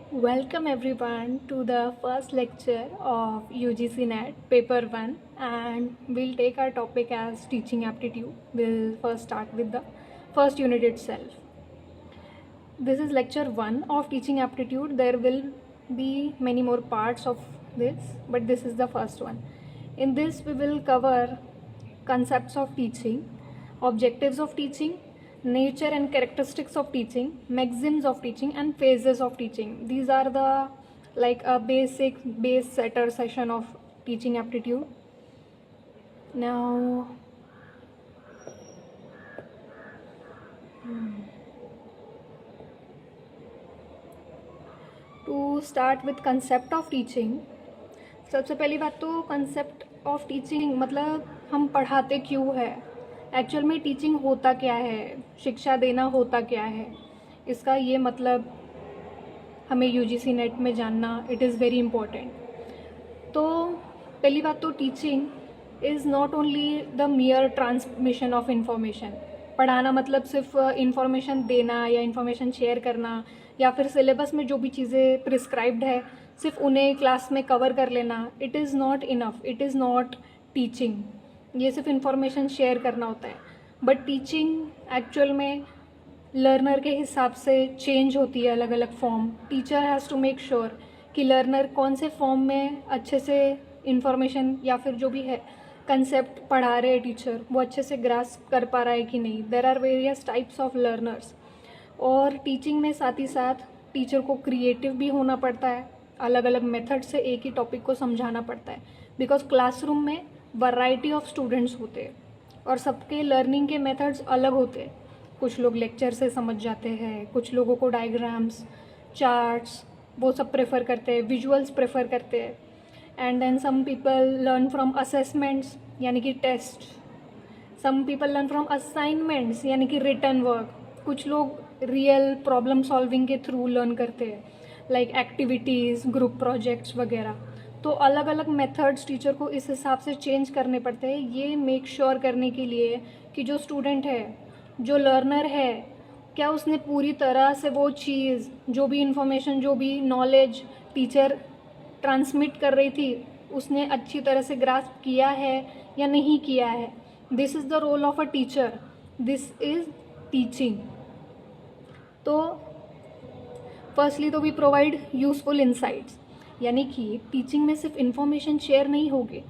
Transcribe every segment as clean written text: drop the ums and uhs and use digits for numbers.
Welcome everyone to the first lecture of UGC NET paper 1, and we'll take our topic as teaching aptitude. We'll first start with the first unit itself. This is lecture 1 of teaching aptitude. There will be many more parts of this, but this is the first one. In this we will cover concepts of teaching, objectives of teaching, nature and characteristics of teaching, maxims of teaching, and phases of teaching. These are the like a base setter session of teaching aptitude. Now to start with concept of teaching, सबसे पहली बात तो concept of teaching मतलब हम पढ़ाते क्यों है, actual में टीचिंग होता क्या है, शिक्षा देना होता क्या है, इसका ये मतलब हमें यूजीसी नेट में जानना इट इज़ वेरी इम्पोर्टेंट. तो पहली बात तो teaching is not only the मियर transmission of information. पढ़ाना मतलब सिर्फ इंफॉर्मेशन देना या इंफॉर्मेशन शेयर करना या फिर सिलेबस में जो भी चीज़ें प्रिस्क्राइब्ड है सिर्फ उन्हें क्लास में कवर कर लेना, it is not enough, it is not teaching. ये सिर्फ इंफॉर्मेशन शेयर करना होता है. बट टीचिंग एक्चुअल में लर्नर के हिसाब से चेंज होती है, अलग अलग form. Teacher has to make sure कि लर्नर कौन से फॉर्म में अच्छे से इंफॉर्मेशन या फिर जो भी है कंसेप्ट पढ़ा रहे हैं टीचर वो अच्छे से ग्रास्प कर पा रहा है कि नहीं. There are various types of learners. और टीचिंग में साथ ही साथ टीचर को क्रिएटिव भी होना पड़ता है, अलग अलग मेथड से एक ही टॉपिक को समझाना पड़ता है. बिकॉज क्लासरूम में वैरायटी ऑफ स्टूडेंट्स होते हैं और सबके लर्निंग के मेथड्स अलग होते हैं. कुछ लोग लेक्चर से समझ जाते हैं, कुछ लोगों को डायग्राम्स, चार्ट्स वो सब प्रेफर करते हैं, विजुअल्स प्रेफर करते हैं. And then some people learn from assessments यानी कि test, some people learn from assignments यानी कि रिटन वर्क. कुछ लोग रियल प्रॉब्लम सॉल्विंग के थ्रू लर्न करते हैं लाइक एक्टिविटीज़, ग्रुप प्रोजेक्ट्स वगैरह. तो अलग अलग मेथड्स टीचर को इस हिसाब से चेंज करने पड़ते हैं, ये मेक श्योर करने के लिए कि जो स्टूडेंट है, जो लर्नर है, क्या उसने पूरी तरह से वो चीज़, जो भी इंफॉर्मेशन, जो भी नॉलेज टीचर ट्रांसमिट कर रही थी उसने अच्छी तरह से ग्रास्प किया है या नहीं किया है. This is the role of a teacher, this is teaching. तो फर्स्टली तो वी प्रोवाइड यूजफुल इंसाइट्स, यानी कि टीचिंग में सिर्फ इंफॉर्मेशन शेयर नहीं होगी.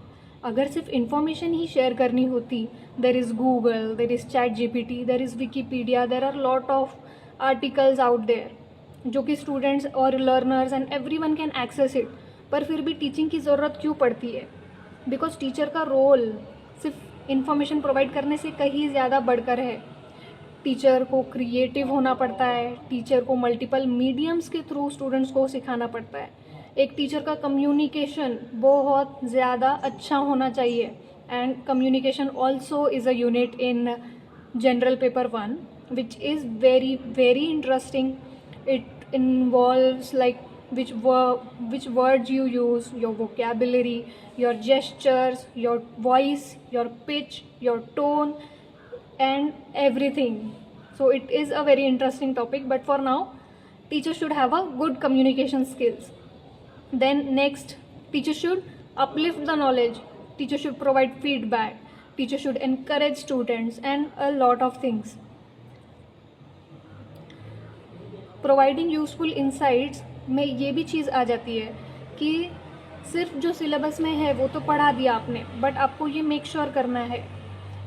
अगर सिर्फ इंफॉर्मेशन ही शेयर करनी होती, there is Google, there is ChatGPT, there is Wikipedia, there are lot of articles out there जो कि स्टूडेंट्स और learners and every one can access it. पर फिर भी टीचिंग की ज़रूरत क्यों पड़ती है? बिकॉज टीचर का रोल सिर्फ इंफॉर्मेशन प्रोवाइड करने से कहीं ज़्यादा बढ़कर है. टीचर को क्रिएटिव होना पड़ता है, टीचर को मल्टीपल मीडियम्स के थ्रू स्टूडेंट्स को सिखाना पड़ता है. एक टीचर का कम्युनिकेशन बहुत ज़्यादा अच्छा होना चाहिए. And communication also is a unit in general paper 1 which is very very interesting. It involves like which words you use, your vocabulary, your gestures, your voice, your pitch, your tone, and everything. So it is a very interesting topic, but for now teachers should have a good communication skills. Then next, teacher should uplift the knowledge, teacher should provide feedback, teacher should encourage students, and a lot of things. Providing useful insights में ये भी चीज़ आ जाती है कि सिर्फ जो syllabus में है वो तो पढ़ा दिया आपने, बट आपको ये मेक श्योर करना है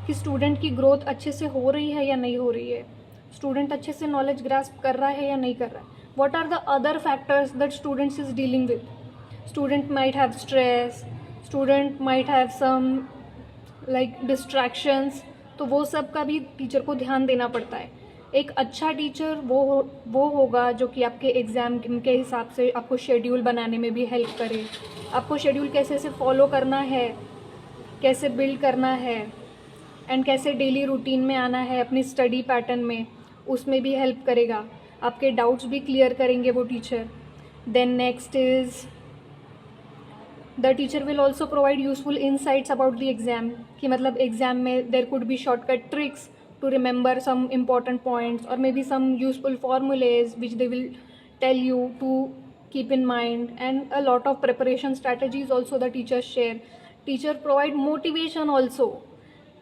कि स्टूडेंट की ग्रोथ अच्छे से हो रही है या नहीं हो रही है, स्टूडेंट अच्छे से नॉलेज ग्रास्प कर रहा है या नहीं कर रहा है. What are the other factors that students is dealing with. Student might have stress, student might have some like distractions. तो वो सब का भी टीचर को ध्यान देना पड़ता है. एक अच्छा टीचर वो होगा जो कि आपके एग्ज़ाम के हिसाब से आपको शेड्यूल बनाने में भी हेल्प करे, आपको शेड्यूल कैसे से फॉलो करना है, कैसे बिल्ड करना है, एंड कैसे डेली रूटीन में आना है अपनी स्टडी पैटर्न में, उसमें भी हेल्प करेगा. आपके डाउट्स भी क्लियर करेंगे वो teacher. Then next is the teacher will also provide useful insights about the exam. कि मतलब एग्ज़ाम में there could be shortcut tricks to remember some important points, or maybe some useful formulas which they will tell you to keep in mind, and a lot of preparation strategies also the teachers share. Teacher provide motivation also,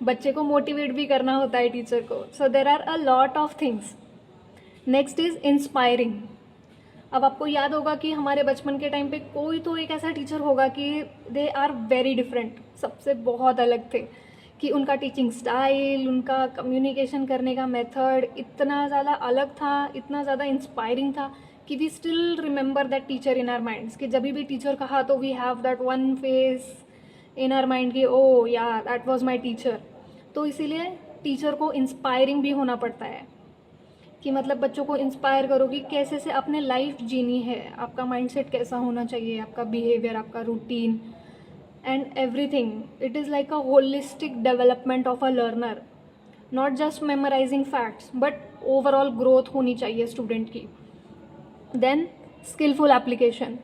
बच्चे को motivate भी करना होता है teacher को. So there are a lot of things. Next is inspiring. अब आपको याद होगा कि हमारे बचपन के टाइम पे कोई तो एक ऐसा टीचर होगा कि दे आर वेरी डिफरेंट, सबसे बहुत अलग थे, कि उनका टीचिंग स्टाइल, उनका कम्युनिकेशन करने का मेथड इतना ज़्यादा अलग था, इतना ज़्यादा इंस्पायरिंग था कि we still remember that teacher in our minds. कि जब भी टीचर कहा तो we have that one face in our mind कि ओ यार दैट वाज माय टीचर. तो इसीलिए टीचर को इंस्पायरिंग भी होना पड़ता है कि मतलब बच्चों को इंस्पायर करो कि कैसे से अपने लाइफ जीनी है, आपका माइंडसेट कैसा होना चाहिए, आपका बिहेवियर, आपका routine and everything. It is like a holistic development of a learner, not just memorising facts but overall growth होनी चाहिए स्टूडेंट की. Then skilful application.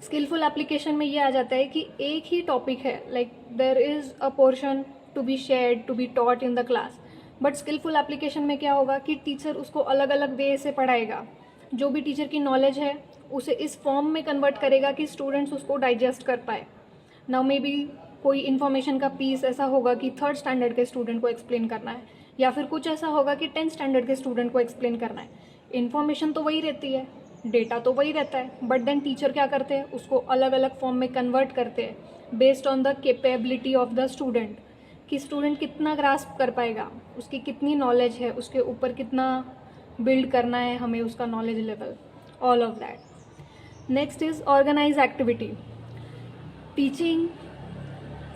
Skilful application में ये आ जाता है कि एक ही टॉपिक है, like there is a portion to be shared, to be taught in the class, but skilful application में क्या होगा कि टीचर उसको अलग अलग वे से पढ़ाएगा. जो भी टीचर की नॉलेज है उसे इस फॉर्म में कन्वर्ट करेगा कि स्टूडेंट्स उसको डाइजेस्ट कर पाए. नाउ मे बी कोई इन्फॉर्मेशन का पीस ऐसा होगा कि 3rd स्टैंडर्ड के स्टूडेंट को एक्सप्लेन करना है, या फिर कुछ ऐसा होगा कि 10th स्टैंडर्ड के स्टूडेंट को एक्सप्लेन करना है. इन्फॉर्मेशन तो वही रहती है, डेटा तो वही रहता है, बट देन टीचर क्या करते हैं, उसको अलग अलग फॉर्म में कन्वर्ट करते हैं based on the capability of the student, कि स्टूडेंट कितना ग्रास्प कर पाएगा, उसकी कितनी नॉलेज है, उसके ऊपर कितना बिल्ड करना है हमें उसका knowledge level, all of that. Next is organise activity. Teaching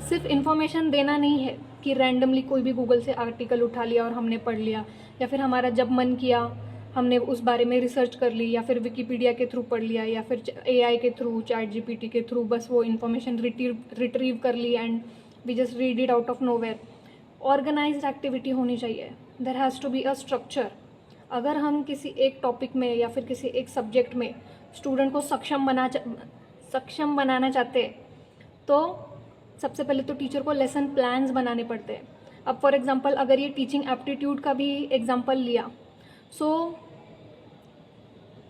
सिर्फ इंफॉर्मेशन देना नहीं है कि रैंडमली कोई भी गूगल से आर्टिकल उठा लिया और हमने पढ़ लिया, या फिर हमारा जब मन किया हमने उस बारे में रिसर्च कर ली, या फिर विकीपीडिया के थ्रू पढ़ लिया, या फिर AI के थ्रू, चैट GPT के थ्रू बस वो इन्फॉर्मेशन रिट्रीव कर ली and we just read it out of nowhere. Organised activity होनी चाहिए. There has to be a structure. अगर हम किसी एक टॉपिक में या फिर किसी एक सब्जेक्ट में स्टूडेंट को सक्षम बनाना चाहते हैं तो सबसे पहले तो टीचर को लेसन प्लान्स बनाने पड़ते हैं. अब फॉर एग्जांपल अगर ये टीचिंग एप्टीट्यूड का भी एग्जांपल लिया, सो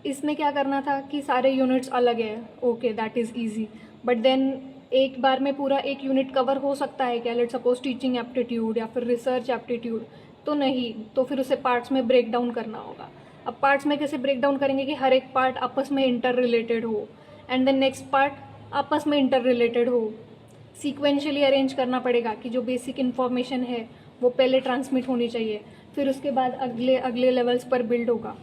इसमें क्या करना था कि सारे यूनिट्स अलग है, okay that is easy, but then एक बार में पूरा एक यूनिट कवर हो सकता है क्या, लेट सपोज टीचिंग एप्टीट्यूड या फिर रिसर्च एप्टीट्यूड, तो नहीं, तो फिर उसे पार्ट्स में ब्रेक डाउन करना होगा. अब पार्ट्स में कैसे ब्रेक डाउन करेंगे कि हर एक पार्ट आपस में इंटर रिलेटेड हो, एंड देन नेक्स्ट पार्ट आपस में इंटर रिलेटेड हो. सीक्वेंशियली अरेंज करना पड़ेगा कि जो बेसिक इन्फॉर्मेशन है वो पहले ट्रांसमिट होनी चाहिए, फिर उसके बाद अगले लेवल्स पर बिल्ड होगा.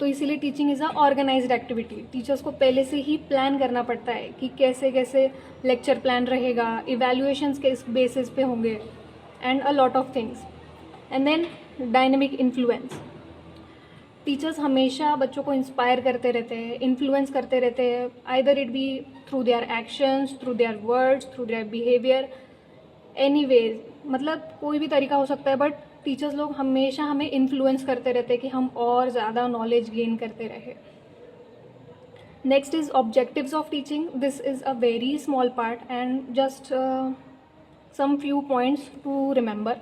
तो इसीलिए teaching is a organised activity. Teachers को पहले से ही प्लान करना पड़ता है कि कैसे कैसे लेक्चर प्लान रहेगा, इवैल्यूएशंस के बेसिस पे होंगे, and a lot of things. And then dynamic influence. Teachers हमेशा बच्चों को इंस्पायर करते रहते हैं, इन्फ्लुएंस करते रहते हैं, either it be through their actions, through their words, through their behaviour, anyways, मतलब कोई भी तरीका हो सकता है, बट टीचर्स लोग हमेशा हमें इन्फ्लुएंस करते रहते हैं कि हम और ज़्यादा नॉलेज गेन करते रहे. Next is objectives of teaching. This is a very small part and just some few points to remember.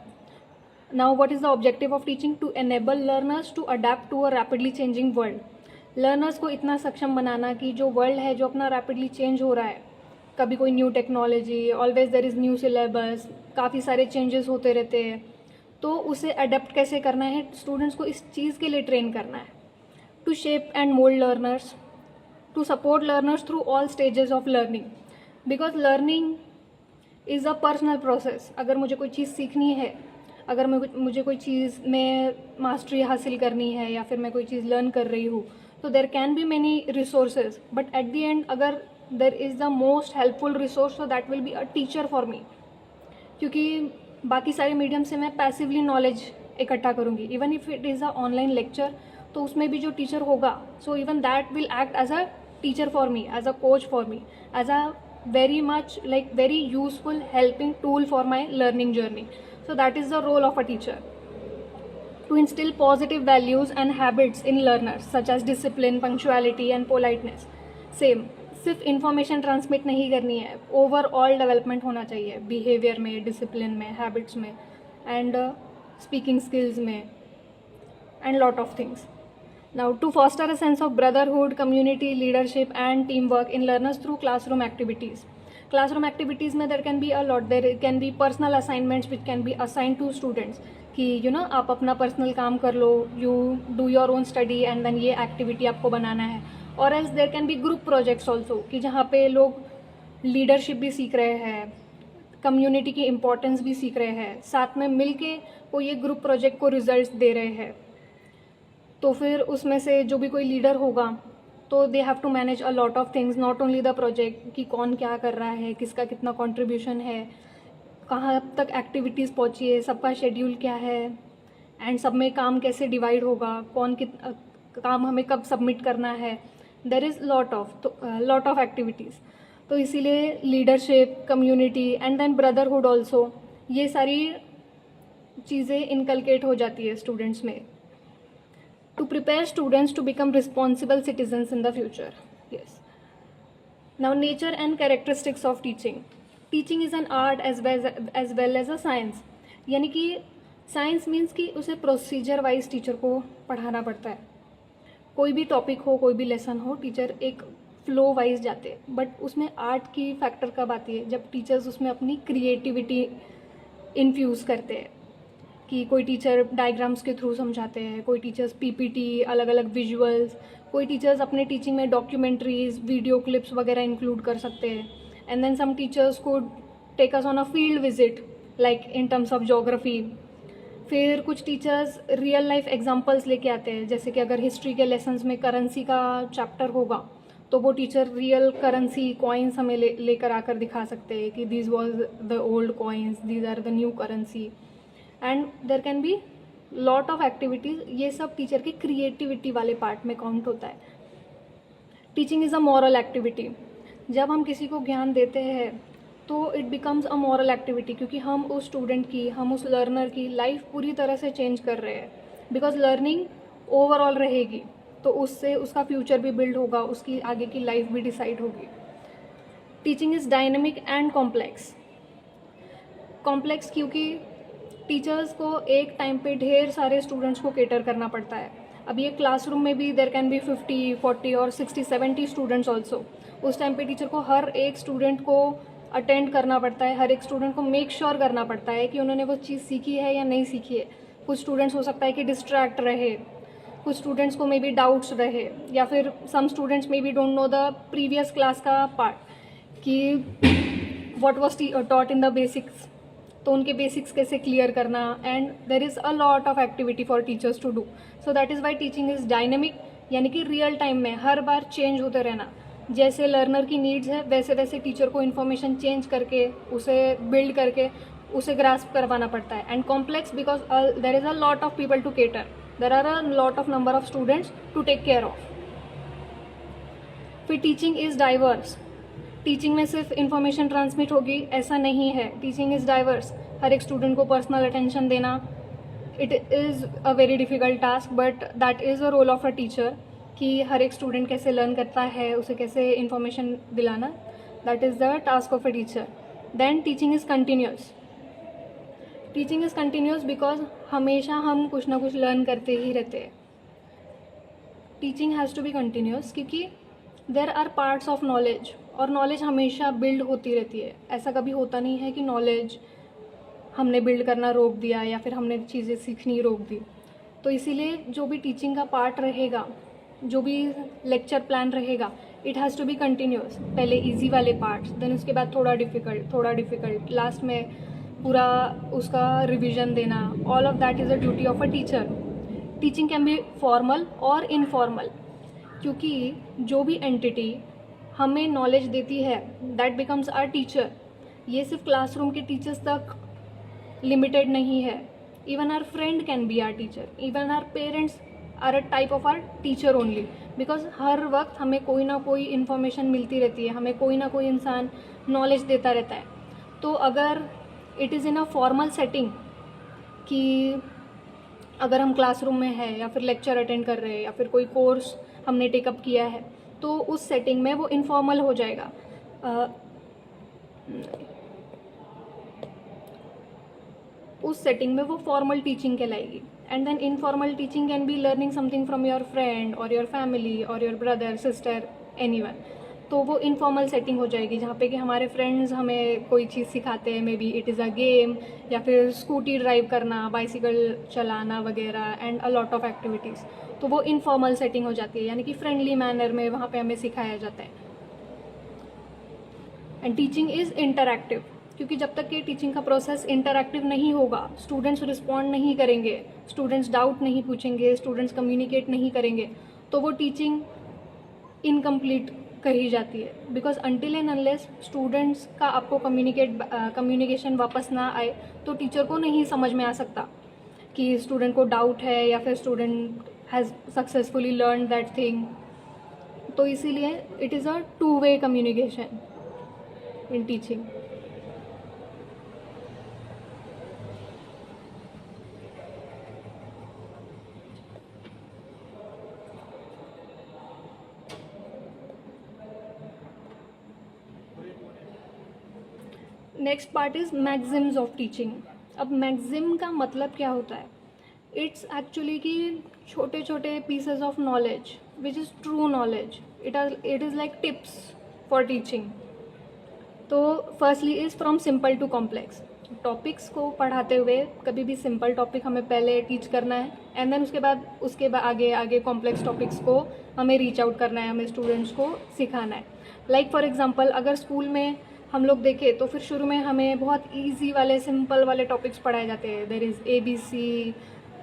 Now what is the objective of teaching? To enable learners to adapt to a rapidly changing world. Learners को इतना सक्षम बनाना कि जो world है जो अपना rapidly change हो रहा है, कभी कोई new technology, always there is new syllabus, काफ़ी सारे चेंजेस होते रहते हैं, तो उसे अडेप्ट कैसे करना है, स्टूडेंट्स को इस चीज़ के लिए ट्रेन करना है. To shape and mould learners, to support learners through all stages of learning, because learning is a personal process. अगर मुझे कोई चीज़ सीखनी है, अगर मुझे कोई चीज़ में मास्टरी हासिल करनी है, या फिर मैं कोई चीज़ लर्न कर रही हूँ, तो there can be many resources, but at the end अगर there is the most helpful resource, so that will be a teacher for me. क्योंकि बाकी सारे मीडियम से मैं पैसिवली नॉलेज इकट्ठा करूँगी, even if it is a online lecture, तो उसमें भी जो टीचर होगा, so even that will act as a teacher for me, as a coach for me, as a very much like very useful helping tool for my learning journey. So that is the role of a teacher, to instill positive values and habits in learners such as discipline, punctuality and politeness. Same, सिर्फ information transmit नहीं करनी है, overall development होना चाहिए behaviour में, discipline में, habits में, and speaking skills में, and lot of things. Now, to foster a sense of brotherhood, community, leadership, and teamwork in learners through classroom activities. Classroom activities में there can be a lot. There can be personal assignments which can be assigned to students. कि आप अपना personal काम कर लो, you do your own study and then ये activity आपको बनाना है. और else there can be group projects also कि जहाँ पे लोग लीडरशिप भी सीख रहे हैं, कम्युनिटी की इम्पोर्टेंस भी सीख रहे हैं, साथ में मिल के वो ये ग्रुप प्रोजेक्ट को रिजल्ट्स दे रहे हैं. तो फिर उसमें से जो भी कोई लीडर होगा तो they have to manage a lot of things, not only the project कि कौन क्या कर रहा है, किसका कितना कंट्रीब्यूशन है, कहाँ तक एक्टिविटीज़ पहुँची है, सबका शेड्यूल क्या है, एंड सब में काम कैसे डिवाइड होगा, कौन काम हमें कब सबमिट करना है. There is lot of activities. तो इसीलिए leadership, community and then brotherhood also, ये सारी चीज़ें इनकलकेट हो जाती है स्टूडेंट्स में. To prepare students to become responsible citizens in the future. Yes. Now, nature and characteristics of teaching. Teaching is an art as well as a science. यानी कि science means कि उसे प्रोसीजर वाइज टीचर को पढ़ाना पड़ता है. कोई भी टॉपिक हो, कोई भी लेसन हो, टीचर एक फ्लो वाइज जाते हैं. बट उसमें आर्ट की फैक्टर कब आती है? जब टीचर्स उसमें अपनी क्रिएटिविटी इन्फ्यूज़ करते हैं. कि कोई टीचर डायग्राम्स के थ्रू समझाते हैं, कोई टीचर्स पीपीटी, अलग अलग विजुअल्स, कोई टीचर्स अपने टीचिंग में डॉक्यूमेंट्रीज, वीडियो क्लिप्स वगैरह इंक्लूड कर सकते हैं. एंड देन सम टीचर्स को take us on a field visit like in terms of geography. फिर कुछ टीचर्स रियल लाइफ एग्जांपल्स लेके आते हैं, जैसे कि अगर हिस्ट्री के लेसन्स में करेंसी का चैप्टर होगा तो वो टीचर रियल करेंसी कॉइन्स हमें लेकर आकर दिखा सकते हैं कि this was the old coins, these are the new currency. And there can be lot of activities. ये सब टीचर की क्रिएटिविटी वाले पार्ट में काउंट होता है. Teaching is a moral activity. जब हम किसी को ज्ञान देते हैं तो it becomes a moral activity, क्योंकि हम उस स्टूडेंट की, हम उस लर्नर की लाइफ पूरी तरह से चेंज कर रहे हैं. बिकॉज लर्निंग ओवरऑल रहेगी तो उससे उसका फ्यूचर भी बिल्ड होगा, उसकी आगे की लाइफ भी डिसाइड होगी. Teaching is dynamic and complex. Complex क्योंकि टीचर्स को एक टाइम पे ढेर सारे स्टूडेंट्स को केटर करना पड़ता है. अब ये क्लासरूम में भी देर कैन बी 50, 40 और 60, 70 स्टूडेंट्स ऑल्सो. उस टाइम पे टीचर को हर एक स्टूडेंट को अटेंड करना पड़ता है, हर एक स्टूडेंट को मेक श्योर करना पड़ता है कि उन्होंने वो चीज़ सीखी है या नहीं सीखी है. कुछ स्टूडेंट्स हो सकता है कि डिस्ट्रैक्ट रहे, कुछ स्टूडेंट्स को मे बी डाउट्स रहे, या फिर some students maybe don't know the previous class का पार्ट कि what was taught in the basics, तो उनके बेसिक्स कैसे क्लियर करना. And there is a lot of activity for teachers to do. So that is why teaching is dynamic, यानी कि real time में हर बार change होते रहना. जैसे लर्नर की नीड्स है वैसे वैसे टीचर को इन्फॉर्मेशन चेंज करके, उसे बिल्ड करके, उसे ग्रास्प करवाना पड़ता है. And complex because there is a lot of people to cater, there are a lot of number of students to take care of. फिर टीचिंग इज़ डाइवर्स. टीचिंग में सिर्फ इन्फॉर्मेशन ट्रांसमिट होगी ऐसा नहीं है. Teaching is diverse. हर एक student को personal attention देना, it is a very difficult task, but that is a role of a teacher कि हर एक स्टूडेंट कैसे लर्न करता है, उसे कैसे इन्फॉर्मेशन दिलाना, that is the task of a teacher. Then teaching is continuous. Teaching is continuous because हमेशा हम कुछ ना कुछ लर्न करते ही रहते हैं. Teaching has to be continuous क्योंकि there are parts of knowledge, और नॉलेज हमेशा बिल्ड होती रहती है. ऐसा कभी होता नहीं है कि नॉलेज हमने बिल्ड करना रोक दिया या फिर हमने चीज़ें सीखनी रोक दी. तो इसीलिए जो भी टीचिंग का पार्ट रहेगा, जो भी लेक्चर प्लान रहेगा, it has to be continuous. पहले इजी वाले पार्ट्स, देन उसके बाद थोड़ा डिफ़िकल्ट, लास्ट में पूरा उसका रिविजन देना. All of that is a duty of a teacher. Teaching can B formal और इनफॉर्मल, क्योंकि जो भी एंटिटी हमें नॉलेज देती है दैट बिकम्स आवर टीचर. ये सिर्फ क्लासरूम के टीचर्स तक लिमिटेड नहीं है. Even our friend can be our teacher, even our parents are a type of our teacher only. Because हर वक्त हमें कोई ना कोई इन्फॉर्मेशन मिलती रहती है, हमें कोई ना कोई इंसान नॉलेज देता रहता है. तो अगर it is in a formal setting कि अगर हम क्लासरूम में हैं या फिर लेक्चर अटेंड कर रहे हैं या फिर कोई कोर्स हमने टेकअप किया है, तो उस सेटिंग में वो इनफॉर्मल हो जाएगा. उस सेटिंग में वो फॉर्मल टीचिंग कहलाएगी. And then informal teaching can be learning something from your friend और योर फैमिली और योर ब्रदर सिस्टर एनीवन। तो वो इनफॉर्मल सेटिंग हो जाएगी जहाँ पे कि हमारे फ्रेंड्स हमें कोई चीज़ सिखाते हैं, may be it is a game या फिर स्कूटी ड्राइव करना, बाइसिकल चलाना वगैरह and a lot of activities. तो वो इनफॉर्मल सेटिंग हो जाती है, यानी कि फ्रेंडली मैनर में वहाँ पे हमें सिखाया जाता है। एंड टीचिंग इज़ इंटरैक्टिव, क्योंकि जब तक ये टीचिंग का प्रोसेस इंटरैक्टिव नहीं होगा, स्टूडेंट्स रिस्पॉन्ड नहीं करेंगे, स्टूडेंट्स डाउट नहीं पूछेंगे, स्टूडेंट्स कम्युनिकेट नहीं करेंगे, तो वो टीचिंग इनकम्प्लीट कही जाती है। Because until and unless students का आपको कम्युनिकेशन वापस ना आए तो टीचर को नहीं समझ में आ सकता कि स्टूडेंट को डाउट है या फिर student has successfully learn that thing. तो इसीलिए it is a two way communication in teaching. Next part is Maxim's of teaching. अब मैक्सिम का मतलब क्या होता है? इट्स एक्चुअली कि छोटे छोटे pieces of knowledge which is true knowledge, it is like tips for teaching. तो firstly is from simple to complex. Topics को पढ़ाते हुए कभी भी सिंपल टॉपिक हमें पहले टीच करना है एंड देन उसके बाद आगे आगे कॉम्प्लेक्स टॉपिक्स को हमें रीच आउट करना है, हमें स्टूडेंट्स को सिखाना है। लाइक फॉर एग्जांपल अगर स्कूल में हम लोग देखें तो फिर शुरू में हमें बहुत इजी वाले सिंपल वाले टॉपिक्स पढ़ाए जाते हैं। देयर इज़ ABC,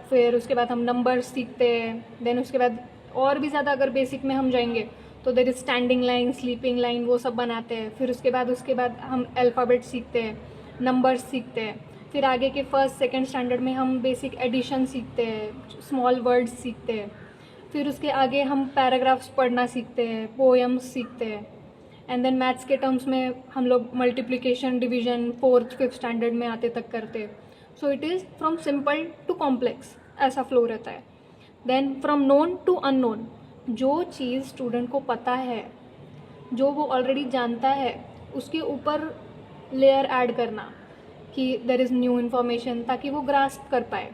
फिर उसके बाद हम नंबर्स सीखते हैं, देन उसके बाद और भी ज़्यादा अगर बेसिक में हम जाएंगे तो there is standing line, sleeping line, वो सब बनाते हैं। फिर उसके बाद हम अल्फ़ाबेट सीखते हैं, नंबर्स सीखते हैं। फिर आगे के फर्स्ट सेकेंड स्टैंडर्ड में हम बेसिक एडिशन सीखते हैं, स्मॉल वर्ड्स सीखते हैं। फिर उसके आगे हम पैराग्राफ्स पढ़ना सीखते हैं, पोएम्स सीखते हैं। एंड देन मैथ्स के टर्म्स में हम लोग multiplication, division 4th 5th standard में आते तक करते हैं। So it is from simple to complex, ऐसा फ्लो रहता है। Then from known to unknown, जो चीज़ स्टूडेंट को पता है, जो वो ऑलरेडी जानता है, उसके ऊपर लेयर ऐड करना कि देयर इज़ न्यू इन्फॉर्मेशन, ताकि वो ग्रास्प कर पाए।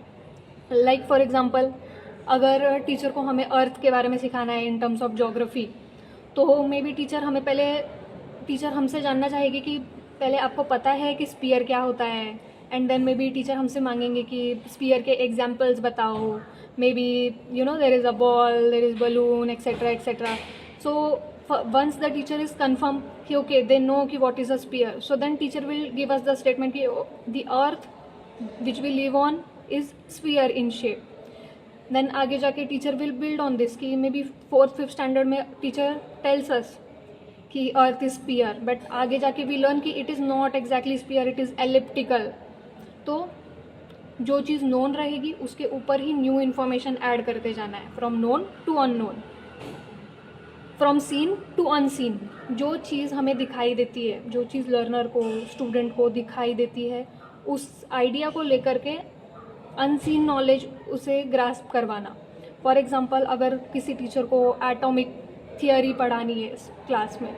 लाइक फॉर एग्जांपल अगर टीचर को हमें अर्थ के बारे में सिखाना है इन टर्म्स ऑफ ज्योग्राफी, तो मे बी टीचर हमसे जानना चाहेगी कि पहले आपको पता है कि स्पीयर क्या होता है, and then maybe teacher हमसे मांगेंगे कि स्पीयर के एग्जाम्पल्स बताओ। Maybe there is a ball, there is balloon, etcetera etcetera. So once the teacher is confirmed कि okay they know कि what is a sphere, so then teacher will give us the statement कि the earth which we live on is sphere in shape. Then आगे जाके teacher will build on this कि maybe 4th 5th standard में teacher tells us कि earth is sphere, but आगे जाके we learn कि it is not exactly sphere, it is elliptical. तो जो चीज़ known रहेगी उसके ऊपर ही new information add करते जाना है, from known to unknown, from seen to unseen. जो चीज़ हमें दिखाई देती है, जो चीज़ लर्नर को, स्टूडेंट को दिखाई देती है, उस आइडिया को लेकर के अनसीन नॉलेज उसे ग्रास्प करवाना। फॉर एग्जांपल अगर किसी टीचर को एटॉमिक थियोरी पढ़ानी है क्लास में,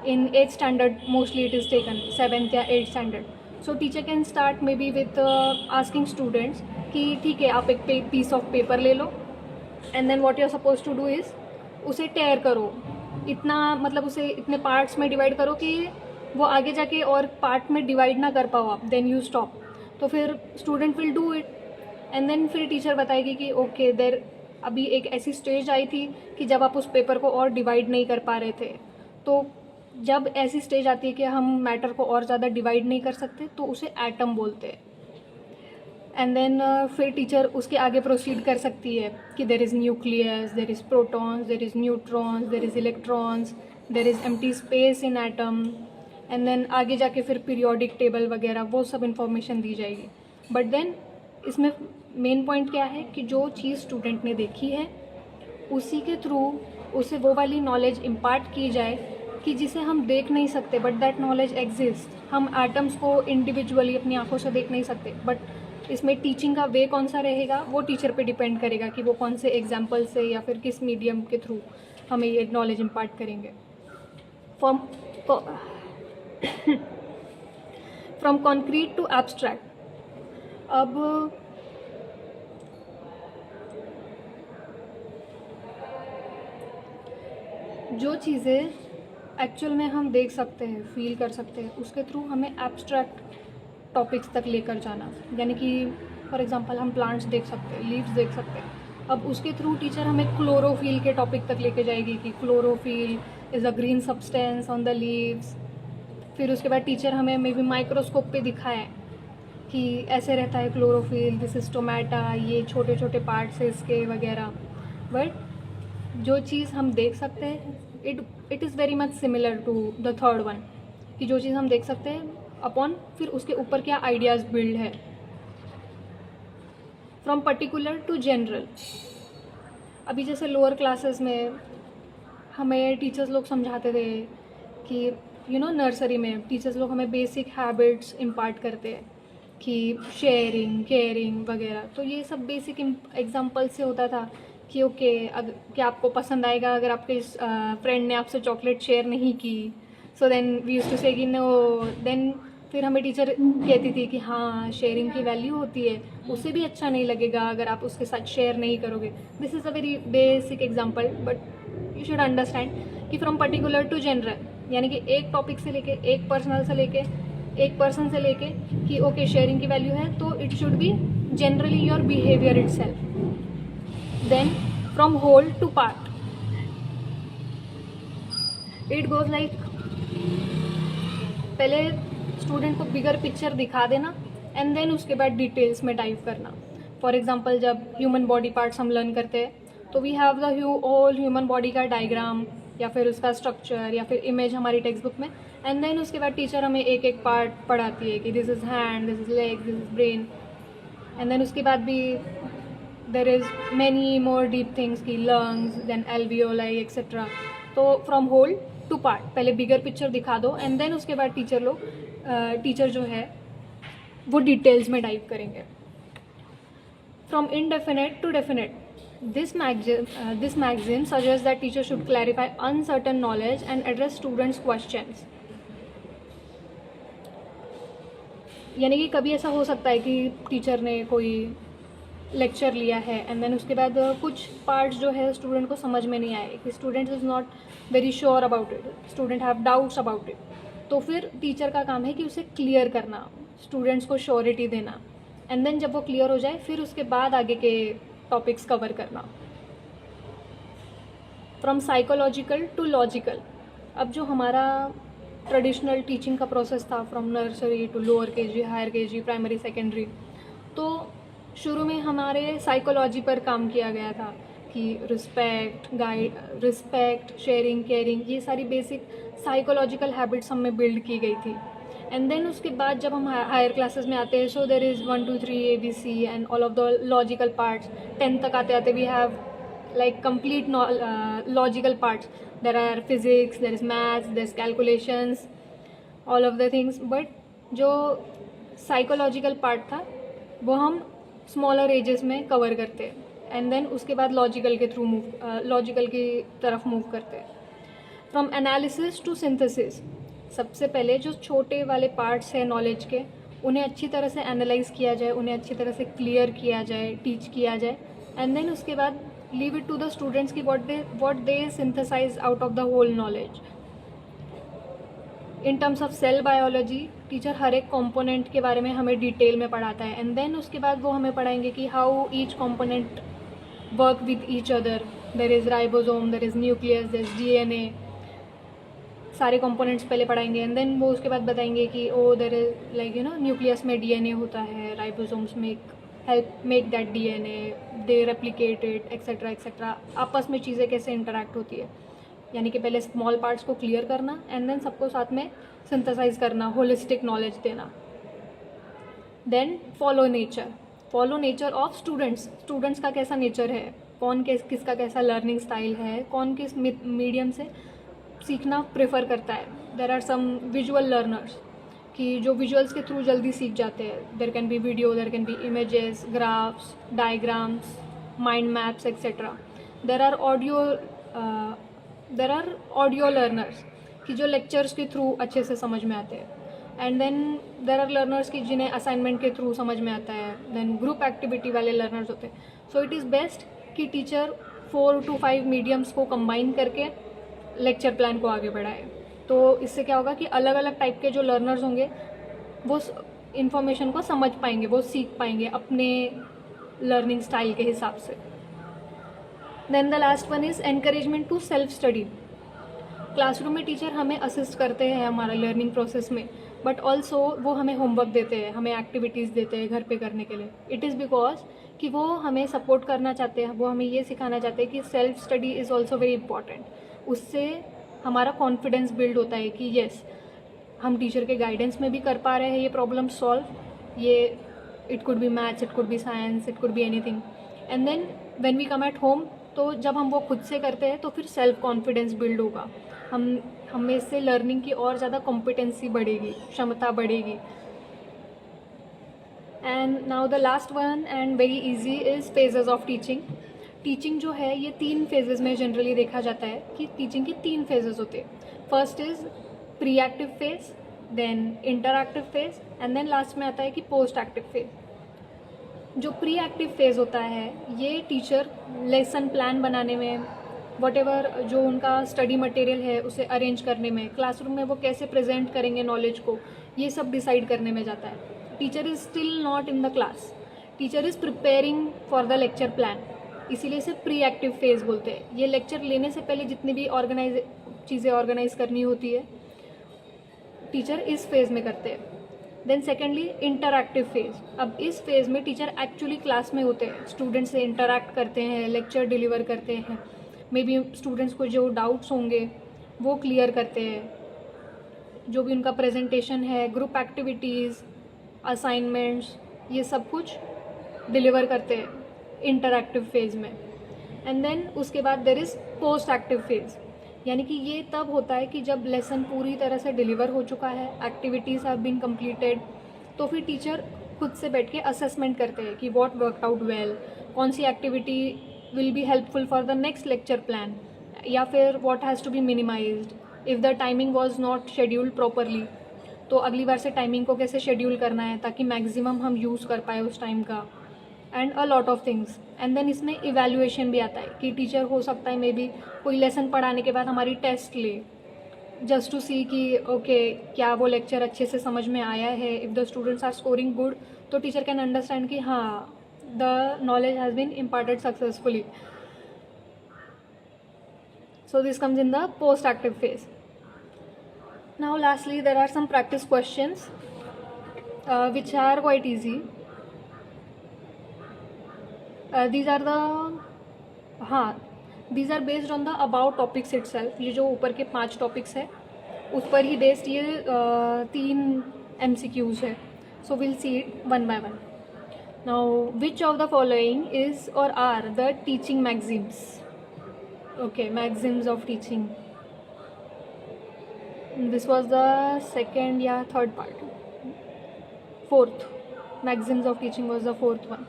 in 8th standard mostly it is taken, 7th या 8th standard, so teacher can start maybe with asking students कि ठीक है आप एक पीस ऑफ पेपर ले लो and then what you are suppose to do is उसे tear करो, इतना मतलब उसे इतने पार्ट्स में डिवाइड करो कि वो आगे जाके और पार्ट में डिवाइड ना कर पाओ आप, देन यू स्टॉप। तो फिर student will do it and then फिर टीचर बताएगी कि ओके देर अभी एक ऐसी स्टेज आई थी कि जब आप उस पेपर को और डिवाइड नहीं कर पा रहे थे। तो जब ऐसी स्टेज आती है कि हम मैटर को और ज़्यादा डिवाइड नहीं कर सकते तो उसे एटम बोलते हैं। एंड देन फिर टीचर उसके आगे प्रोसीड कर सकती है कि there is nucleus, there is protons, there is neutrons, there is electrons, there is empty space in atom. And then आगे जाके फिर पीरियोडिक टेबल वगैरह वो सब इन्फॉर्मेशन दी जाएगी। बट देन इसमें मेन पॉइंट क्या है कि जो चीज़ स्टूडेंट ने देखी है उसी के थ्रू उसे वो वाली नॉलेज इम्पार्ट की जाए कि जिसे हम देख नहीं सकते, बट दैट नॉलेज एग्जिस्ट। हम एटम्स को इंडिविजुअली अपनी आंखों से देख नहीं सकते, बट इसमें टीचिंग का वे कौन सा रहेगा वो टीचर पे डिपेंड करेगा कि वो कौन से एग्जाम्पल से या फिर किस मीडियम के थ्रू हमें ये नॉलेज इम्पार्ट करेंगे। From concrete to abstract. अब जो चीज़ें एक्चुअल में हम देख सकते हैं, फील कर सकते हैं, उसके थ्रू हमें एब्स्ट्रैक्ट टॉपिक्स तक लेकर जाना। यानी कि फॉर एग्जांपल हम प्लांट्स देख सकते हैं, लीव्स देख सकते हैं, अब उसके थ्रू टीचर हमें क्लोरोफिल के टॉपिक तक लेके जाएगी कि chlorophyll is a green substance on the leaves. फिर उसके बाद टीचर हमें मे बी माइक्रोस्कोप पे दिखाए कि ऐसे रहता है क्लोरोफिल, दिस इज टोमेटा, ये छोटे छोटे पार्ट्स है इसके वगैरह। बट जो चीज़ हम देख सकते हैं, it is very much similar to the third one, कि जो चीज़ हम देख सकते हैं अपॉन फिर उसके ऊपर क्या आइडियाज़ बिल्ड है। फ्रॉम पर्टिकुलर टू जनरल, अभी जैसे लोअर क्लासेस में हमें टीचर्स लोग समझाते थे कि नर्सरी में टीचर्स लोग हमें बेसिक हैबिट्स इम्पार्ट करते हैं कि शेयरिंग, केयरिंग वगैरह। तो ये सब बेसिक एग्जाम्पल से होता था कि ओके, अगर क्या आपको पसंद आएगा अगर आपके फ्रेंड ने आपसे चॉकलेट शेयर नहीं की। So then we used to say कि नो, देन फिर हमें टीचर कहती थी कि हाँ, शेयरिंग की वैल्यू होती है, उसे भी अच्छा नहीं लगेगा अगर आप उसके साथ शेयर नहीं करोगे। This is a very basic example, but you should understand कि फ्रॉम पर्टिकुलर टू जनरल, यानी कि एक टॉपिक से लेके, एक पर्सन से लेके कि ओके शेयरिंग की वैल्यू है, तो it should be generally your behaviour itself. Then from whole to part, it goes like पहले स्टूडेंट को बिगर पिक्चर दिखा देना एंड देन उसके बाद डिटेल्स में डाइव करना। फॉर एग्जाम्पल जब ह्यूमन बॉडी पार्ट्स हम लर्न करते हैं तो we have the all human body का डायग्राम या फिर उसका स्ट्रक्चर या फिर इमेज हमारी टेक्स्ट बुक में, एंड देन उसके बाद टीचर हमें एक एक पार्ट पढ़ाती है कि this is hand, this is leg, this is brain, and then उसके बाद भी there is many more deep things की लंग्स, देन एल्वियोलाई एक्सेट्रा। तो फ्रॉम होल टू पार्ट, पहले बिगर पिक्चर दिखा दो एंड देन उसके बाद टीचर जो है वो डिटेल्स में डाइव करेंगे। From indefinite to definite, this magazine suggests that teachers should clarify uncertain knowledge and address students' questions. यानी कि कभी ऐसा हो सकता है कि टीचर ने कोई लेक्चर लिया है एंड देन उसके बाद कुछ पार्ट्स जो है स्टूडेंट को समझ में नहीं आए, कि student is not very sure about it, student have doubts about it. तो फिर टीचर का काम है कि उसे क्लियर करना, स्टूडेंट्स को श्योरिटी देना, एंड देन जब वो क्लियर हो जाए फिर उसके बाद आगे के टॉपिक्स कवर करना। फ्रॉम साइकोलॉजिकल टू लॉजिकल, अब जो हमारा ट्रेडिशनल टीचिंग का प्रोसेस था from nursery to lower KG, higher KG, primary, secondary, तो शुरू में हमारे साइकोलॉजी पर काम किया गया था कि रिस्पेक्ट, शेयरिंग, केयरिंग, ये सारी बेसिक साइकोलॉजिकल हैबिट्स हम में बिल्ड की गई थी। एंड देन उसके बाद जब हम हायर क्लासेस में आते हैं, so there is 1 2 3 ABC and all of the logical parts. 10th तक आते आते we have like complete logical parts, there are physics, there is maths, there is calculations, all of the things. But जो psychological part था वो हम smaller edges में cover करते हैं, एंड देन उसके बाद लॉजिकल की तरफ मूव करते हैं। फ्रॉम एनालिसिस टू सिंथेसिस, सबसे पहले जो छोटे वाले पार्ट्स हैं नॉलेज के, उन्हें अच्छी तरह से एनालाइज किया जाए, उन्हें अच्छी तरह से क्लियर किया जाए, टीच किया जाए, एंड देन उसके बाद leave it to the students की what they synthesize out of the whole knowledge. In terms of cell biology, teacher हर एक कॉम्पोनेंट के बारे में हमें डिटेल में पढ़ाता है, एंड देन उसके बाद वो हमें पढ़ाएंगे कि how each component work with each other. There is ribosome, there is nucleus, there is DNA, सारे कंपोनेंट्स पहले पढ़ाएंगे, एंड देन वो उसके बाद बताएंगे कि ओ देर इज लाइक न्यूक्लियस में DNA होता है, ribosomes help make that DNA, they replicate it, etcetera etcetera. आपस में चीज़ें कैसे इंटरेक्ट होती है, यानी कि पहले स्मॉल पार्ट्स को क्लियर करना एंड देन सबको साथ में सिंथेसाइज करना, होलिस्टिक नॉलेज देना। Then follow nature of students का कैसा नेचर है, किसका कैसा लर्निंग स्टाइल है, कौन किस मीडियम से सीखना प्रेफर करता है। There are some visual learners कि जो विजुअल्स के थ्रू जल्दी सीख जाते हैं। There can be video, there can be images, graphs, diagrams, mind maps etcetera. There are audio learners कि जो लेक्चर्स के थ्रू अच्छे से समझ में आते हैं, and then there are learners की जिन्हें असाइनमेंट के थ्रू समझ में आता है। देन ग्रुप एक्टिविटी वाले लर्नर्स होते हैं। सो इट इज़ बेस्ट कि टीचर 4 to 5 मीडियम्स को कंबाइन करके लेक्चर प्लान को आगे बढ़ाए। तो इससे क्या होगा कि अलग अलग टाइप के जो लर्नर्स होंगे वो इन्फॉर्मेशन को समझ पाएंगे, वो सीख पाएंगे अपने लर्निंग स्टाइल के हिसाब से। Then the last one is encouragement to self study. Classroom में टीचर हमें असिस्ट करते हैं हमारा लर्निंग प्रोसेस में, बट ऑल्सो वो हमें होमवर्क देते हैं, हमें एक्टिविटीज़ देते हैं घर पे करने के लिए। इट इज़ बिकॉज कि वो हमें सपोर्ट करना चाहते हैं, वो हमें ये सिखाना चाहते हैं कि self study is also very important. उससे हमारा कॉन्फिडेंस बिल्ड होता है कि येस, हम टीचर के गाइडेंस में भी कर पा रहे हैं ये प्रॉब्लम सॉल्व। ये it could be maths, it could be science, it could be anything. And then when we come at home, तो जब हम वो खुद से करते हैं तो फिर सेल्फ कॉन्फिडेंस बिल्ड होगा, हमें इससे लर्निंग की और ज़्यादा कॉम्पिटेंसी बढ़ेगी, क्षमता बढ़ेगी। And now the last one and very easy is phases of teaching. Teaching जो है ये 3 फेजेस में जनरली देखा जाता है कि टीचिंग के 3 फेजेस होते हैं। First is pre active phase, then interactive phase, and then last में आता है कि पोस्ट एक्टिव फेज। जो प्री एक्टिव फेज होता है ये टीचर लेसन प्लान बनाने में, वॉटेवर जो उनका स्टडी मटेरियल है उसे अरेंज करने में, क्लासरूम में वो कैसे प्रेजेंट करेंगे नॉलेज को, ये सब डिसाइड करने में जाता है। Teacher is still not in the class, teacher is preparing for the lecture plan, इसीलिए इसे प्री एक्टिव फेज बोलते हैं। ये लेक्चर लेने से पहले जितनी भी चीज़ें ऑर्गेनाइज करनी होती है टीचर इस फेज़ में करते हैं। Then secondly interactive phase. अब इस फेज़ में टीचर एक्चुअली क्लास में होते हैं, स्टूडेंट्स से इंटरैक्ट करते हैं, लेक्चर डिलीवर करते हैं, मे बी स्टूडेंट्स को जो डाउट्स होंगे वो क्लियर करते हैं, जो भी उनका प्रेजेंटेशन है, ग्रुप एक्टिविटीज़, असाइनमेंट्स, ये सब कुछ डिलीवर करते हैं इंटरएक्टिव फेज़ में। एंड देन उसके बाद there is post active phase, यानी कि ये तब होता है कि जब लेसन पूरी तरह से डिलीवर हो चुका है, एक्टिविटीज़ हैव बीन कंप्लीटेड, तो फिर टीचर खुद से बैठ के असेसमेंट करते हैं कि व्हाट वर्कड आउट वेल, कौन सी activity will be helpful for the next lecture plan, या फिर what has to be minimized if the timing was not scheduled properly. तो अगली बार से टाइमिंग को कैसे शेड्यूल करना है ताकि मैक्सिमम हम यूज़ कर पाए उस टाइम का, and a lot of things. And then इसमें इवैल्यूएशन भी आता है कि टीचर हो सकता है मे बी कोई लेसन पढ़ाने के बाद हमारी टेस्ट ले, जस्ट टू सी कि ओके क्या वो लेक्चर अच्छे से समझ में आया है। If the students are scoring good तो टीचर कैन अंडरस्टैंड कि हाँ the knowledge has been imparted successfully. So this comes in the post active phase. Now lastly there are some practice questions which are quite easy. These are based on the about topics itself. ये जो ऊपर के 5 topics है उस पर ही based ये 3 MCQs है. So we'll see it one by one. Now which of the following is or are the teaching maxims? Okay, maxims of teaching. This was the second या third part. Fourth, maxims of teaching was the fourth one.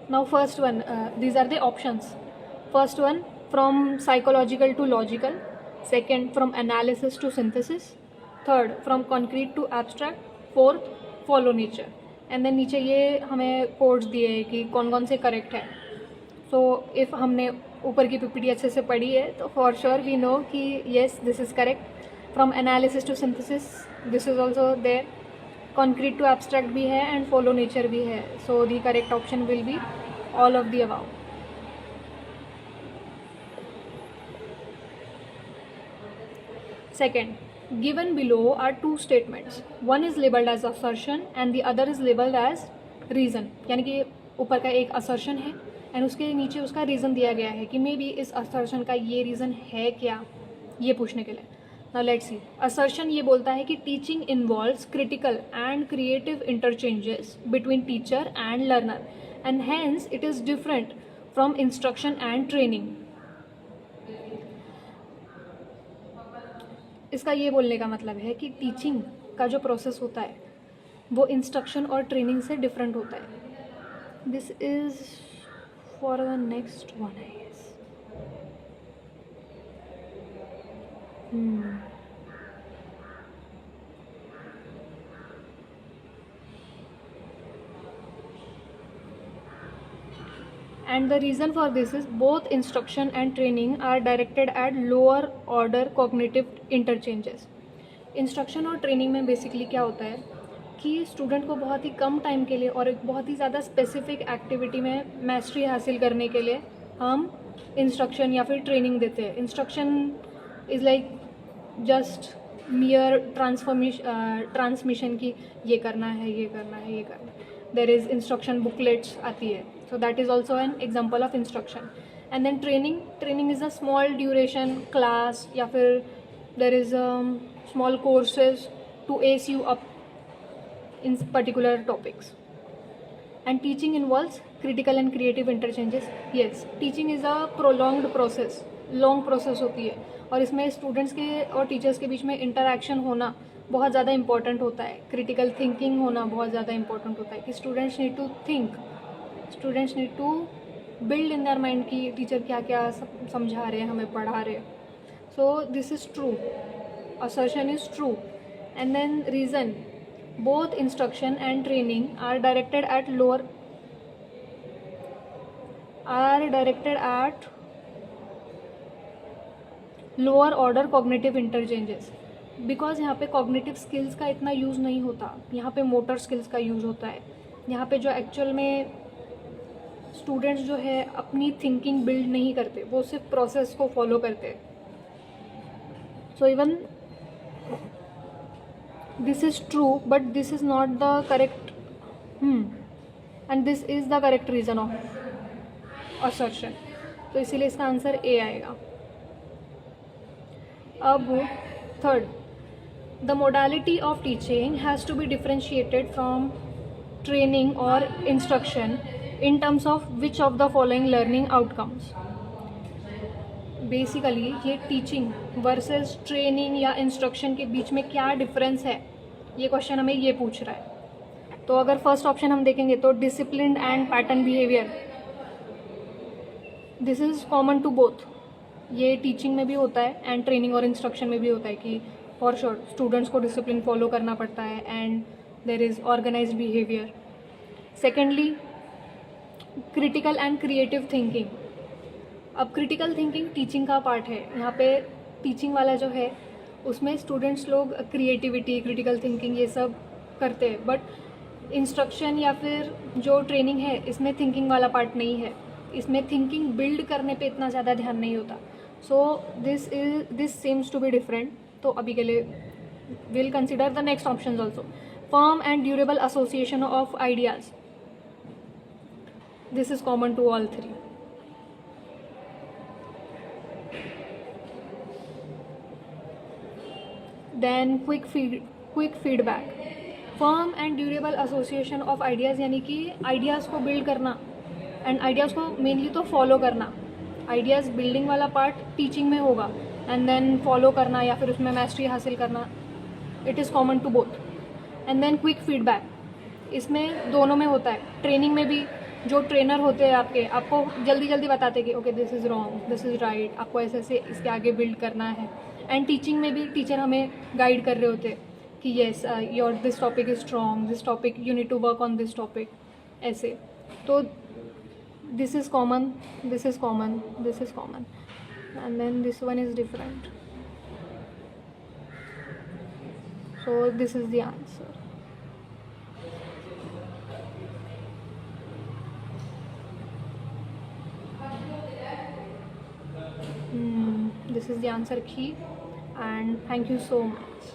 Now first one, these are the options. First one, from psychological to logical. Second, from analysis to synthesis. Third, from concrete to abstract. Fourth, follow nature. And then नीचे ये हमें codes दिए हैं कि कौन कौन से correct है. सो इफ़ हमने ऊपर की पीपीटी अच्छे से पढ़ी है तो फॉर श्योर वी नो कि yes this is correct. From analysis to synthesis this is also there. Concrete to abstract भी है एंड फॉलो नेचर भी है. So the correct option will be all of the above. Second, given below are two statements. One is labeled as assertion and the other is labeled as reason. यानी कि ऊपर का एक assertion है and उसके नीचे उसका रीज़न दिया गया है कि मे बी इस assertion का ये रीज़न है क्या, ये पूछने के लिए. Now let's see. Assertion ये बोलता है कि teaching involves critical and creative interchanges between teacher and learner and hence it is different from instruction and training. इसका ये बोलने का मतलब है कि टीचिंग का जो प्रोसेस होता है वो इंस्ट्रक्शन और ट्रेनिंग से डिफरेंट होता है. This is for the next one I guess. and the reason for this is both instruction and training are directed at lower order cognitive interchanges. Instruction और ट्रेनिंग में basically क्या होता है कि स्टूडेंट को बहुत ही कम टाइम के लिए और एक बहुत ही ज़्यादा स्पेसिफिक एक्टिविटी में मैस्ट्री हासिल करने के लिए हम इंस्ट्रक्शन या फिर ट्रेनिंग देते हैं. Instruction is like just मियर transmission की ये करना है, ये करना है, ये करना है. देयर इज़ इंस्ट्रक्शन बुकलेट्स आती है, so that is also an example of instruction. And then training is a small duration class या फिर there is small courses to ace you up in particular topics. And teaching involves critical and creative interchanges. Yes, teaching is a prolonged process, long process होती है और इसमें students के और teachers के बीच में इंटरेक्शन होना बहुत ज़्यादा इंपॉर्टेंट होता है. क्रिटिकल थिंकिंग होना बहुत ज़्यादा इंपॉर्टेंट होता है कि students need to think, students need to build in their mind कि टीचर क्या क्या समझा रहे हैं, हमें पढ़ा रहे हैं. So this is true, assertion is true. And then reason, both instruction and training are directed at lower order cognitive interchanges. Because यहाँ पे कॉग्निटिव स्किल्स का इतना यूज़ नहीं होता, यहाँ पे मोटर स्किल्स का यूज़ होता है. यहाँ पे जो एक्चुअल में स्टूडेंट्स जो है अपनी थिंकिंग बिल्ड नहीं करते, वो सिर्फ प्रोसेस को फॉलो करते. So even this is true but this is not the correct and this is the correct reason of assertion. तो इसीलिए इसका आंसर ए आएगा. अब third, the modality of teaching has to be differentiated from training or instruction in terms of which of the following learning outcomes. Basically ये teaching versus training या instruction के बीच में क्या डिफरेंस है, ये क्वेश्चन हमें ये पूछ रहा है. तो अगर फर्स्ट ऑप्शन हम देखेंगे तो disciplined and pattern behaviour, this is common to both. ये टीचिंग में भी होता है एंड ट्रेनिंग और इंस्ट्रक्शन में भी होता है कि फॉर श्योर स्टूडेंट्स को डिसिप्लिन फॉलो करना पड़ता है and there is organised behaviour. Secondly, critical and creative thinking. अब क्रिटिकल थिंकिंग टीचिंग का पार्ट है. यहाँ पे टीचिंग वाला जो है उसमें स्टूडेंट्स लोग क्रिएटिविटी, क्रिटिकल थिंकिंग ये सब करते हैं, बट इंस्ट्रक्शन या फिर जो ट्रेनिंग है इसमें थिंकिंग वाला पार्ट नहीं है. इसमें थिंकिंग बिल्ड करने पे इतना ज़्यादा ध्यान नहीं होता. So this seems to be different. तो अभी के लिए will consider the next option also. Firm and durable association of ideas, this is common to all three. Then quick feedback. Firm and durable association of ideas यानी कि ideas को build करना and ideas को mainly तो follow करना. Ideas building वाला part teaching में होगा एंड देन फॉलो करना या फिर उसमें मैस्ट्री हासिल करना, it is common to both. And then quick feedback, इसमें दोनों में होता है. ट्रेनिंग में भी जो ट्रेनर होते हैं आपको जल्दी जल्दी बताते कि okay this is wrong, this is right, आपको ऐसे ऐसे इसके आगे बिल्ड करना है. एंड टीचिंग में भी टीचर हमें गाइड कर रहे होते हैं कि yes your this topic is strong, this topic you need to work on this topic, ऐसे. तो this is common, this is common, this is common, and then this one is different. So this is the answer. This is the answer key, and thank you so much.